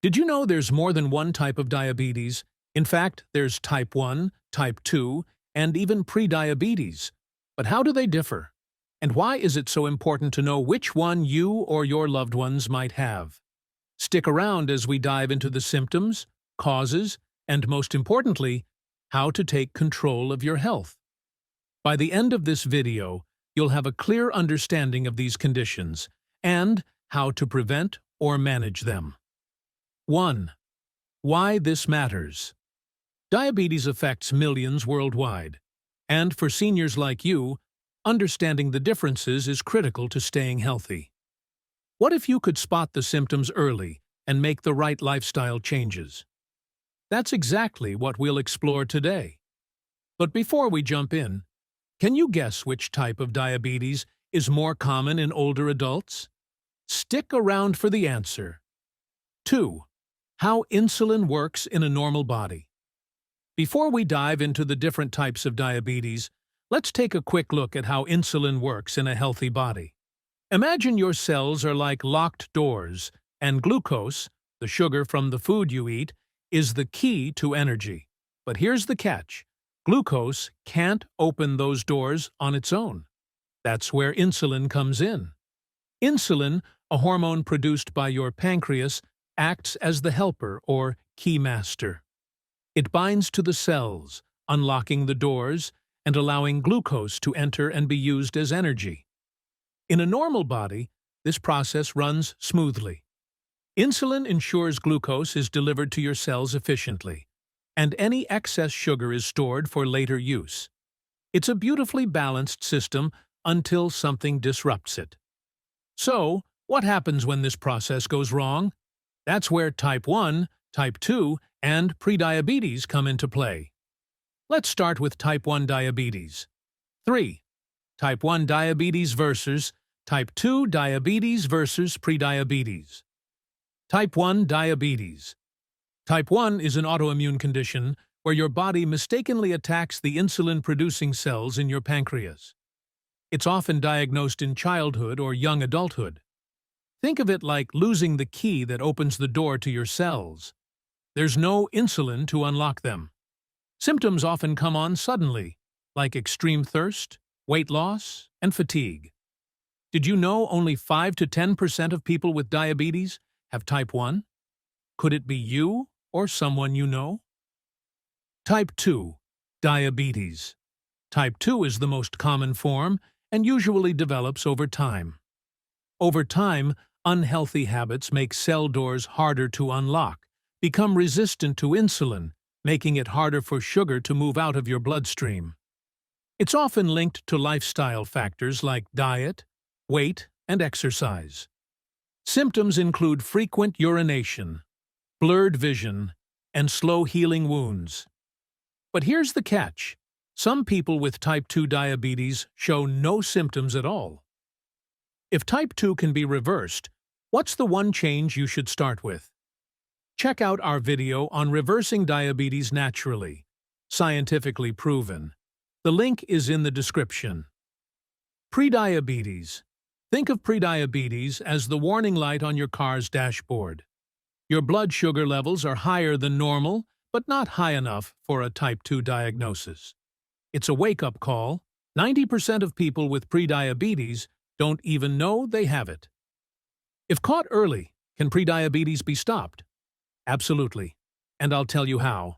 Did you know there's more than one type of diabetes? In fact, there's type 1, type 2, and even prediabetes. But how do they differ? And why is it so important to know which one you or your loved ones might have? Stick around as we dive into the symptoms, causes, and most importantly, how to take control of your health. By the end of this video, you'll have a clear understanding of these conditions and how to prevent or manage them. 1. Why this matters. Diabetes affects millions worldwide, and for seniors like you, understanding the differences is critical to staying healthy. What if you could spot the symptoms early and make the right lifestyle changes? That's exactly what we'll explore today. But before we jump in, can you guess which type of diabetes is more common in older adults? Stick around for the answer. 2. How insulin works in a normal body. Before we dive into the different types of diabetes, let's take a quick look at how insulin works in a healthy body. Imagine your cells are like locked doors, and glucose, the sugar from the food you eat, is the key to energy. But here's the catch. Glucose can't open those doors on its own. That's where insulin comes in. Insulin, a hormone produced by your pancreas, acts as the helper or key master. It binds to the cells, unlocking the doors and allowing glucose to enter and be used as energy. In a normal body, this process runs smoothly. Insulin ensures glucose is delivered to your cells efficiently, and any excess sugar is stored for later use. It's a beautifully balanced system until something disrupts it. So, what happens when this process goes wrong? That's where type 1, type 2, and prediabetes come into play. Let's start with type 1 diabetes. 3. Type 1 diabetes versus type 2 diabetes versus prediabetes. Type 1 diabetes. Type 1 is an autoimmune condition where your body mistakenly attacks the insulin-producing cells in your pancreas. It's often diagnosed in childhood or young adulthood. Think of it like losing the key that opens the door to your cells. There's no insulin to unlock them. Symptoms often come on suddenly, like extreme thirst, weight loss, and fatigue. Did you know only 5 to 10% of people with diabetes have type 1? Could it be you or someone you know? Type 2 diabetes. Type 2 is the most common form and usually develops over time. Over time, unhealthy habits make cell doors harder to unlock, become resistant to insulin, making it harder for sugar to move out of your bloodstream. It's often linked to lifestyle factors like diet, weight, and exercise. Symptoms include frequent urination, blurred vision, and slow-healing wounds. But here's the catch. Some people with type 2 diabetes show no symptoms at all. If type 2 can be reversed, what's the one change you should start with? Check out our video on reversing diabetes naturally, scientifically proven. The link is in the description. Prediabetes. Think of prediabetes as the warning light on your car's dashboard. Your blood sugar levels are higher than normal, but not high enough for a type 2 diagnosis. It's a wake-up call. 90% of people with prediabetes don't even know they have it. If caught early, can prediabetes be stopped? Absolutely, and I'll tell you how.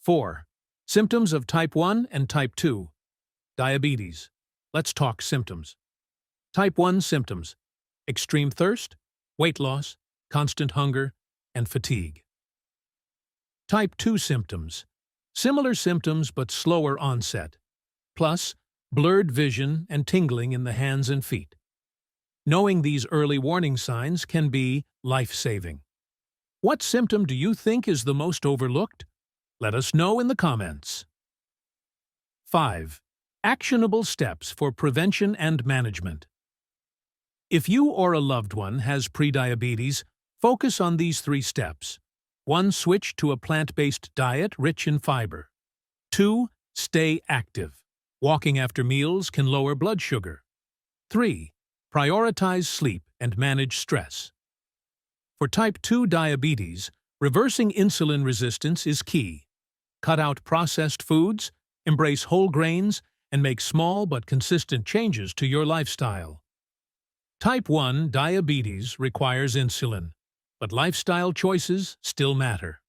4. Symptoms of type 1 and type 2. Diabetes. Let's talk symptoms. Type 1 symptoms: extreme thirst, weight loss, constant hunger, and fatigue. Type 2 symptoms: similar symptoms but slower onset, plus blurred vision and tingling in the hands and feet. Knowing these early warning signs can be life-saving. What symptom do you think is the most overlooked? Let us know in the comments. 5. Actionable steps for prevention and management. If you or a loved one has prediabetes, focus on these 3 steps. 1. Switch to a plant-based diet rich in fiber. 2. Stay active. Walking after meals can lower blood sugar. 3. Prioritize sleep and manage stress. For type 2 diabetes, reversing insulin resistance is key. Cut out processed foods, embrace whole grains, and make small but consistent changes to your lifestyle. Type 1 diabetes requires insulin, but lifestyle choices still matter.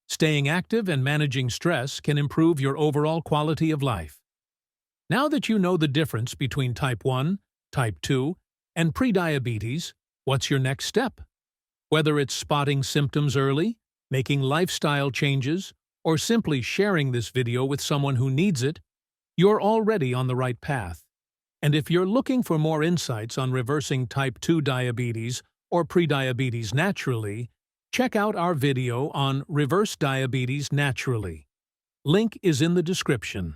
Staying active and managing stress can improve your overall quality of life. Now that you know the difference between type 1, type 2, and prediabetes, what's your next step? Whether it's spotting symptoms early, making lifestyle changes, or simply sharing this video with someone who needs it, you're already on the right path. And if you're looking for more insights on reversing type 2 diabetes or prediabetes naturally, check out our video on Reverse Diabetes Naturally. Link is in the description.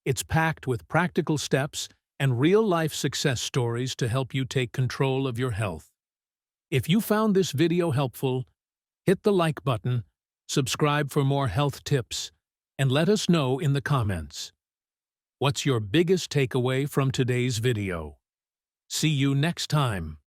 It's packed with practical steps and real-life success stories to help you take control of your health. If you found this video helpful, hit the like button, subscribe for more health tips, and let us know in the comments. What's your biggest takeaway from today's video? See you next time.